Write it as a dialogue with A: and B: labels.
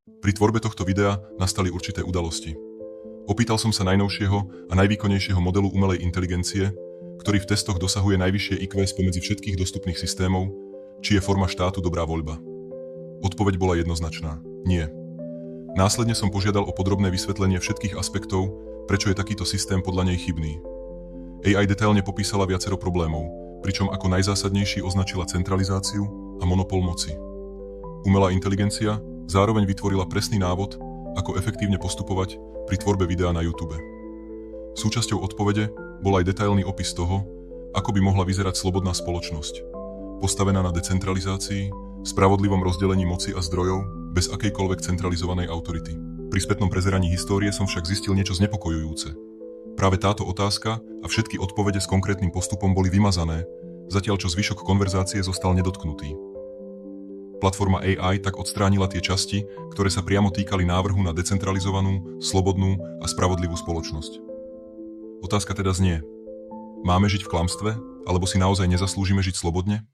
A: Pri tvorbe tohto videa nastali určité udalosti. Opýtal som sa najnovšieho a najvýkonnejšieho modelu umelej inteligencie, ktorý v testoch dosahuje najvyššie IQ spomedzi všetkých dostupných systémov, či je forma štátu dobrá voľba. Odpoveď bola jednoznačná. Nie. Následne som požiadal o podrobné vysvetlenie všetkých aspektov, prečo je takýto systém podľa nej chybný. AI detailne popísala viacero problémov, pričom ako najzásadnejší označila centralizáciu a monopol moci. Umelá inteligencia zároveň vytvorila presný návod, ako efektívne postupovať pri tvorbe videa na YouTube. Súčasťou odpovede bol aj detailný opis toho, ako by mohla vyzerať slobodná spoločnosť, postavená na decentralizácii, spravodlivom rozdelení moci a zdrojov, bez akejkoľvek centralizovanej autority. Pri spätnom prezeraní histórie som však zistil niečo znepokojujúce. Práve táto otázka a všetky odpovede s konkrétnym postupom boli vymazané, zatiaľ čo zvyšok konverzácie zostal nedotknutý. Platforma AI tak odstránila tie časti, ktoré sa priamo týkali návrhu na decentralizovanú, slobodnú a spravodlivú spoločnosť. Otázka teda znie: máme žiť v klamstve, alebo si naozaj nezaslúžime žiť slobodne?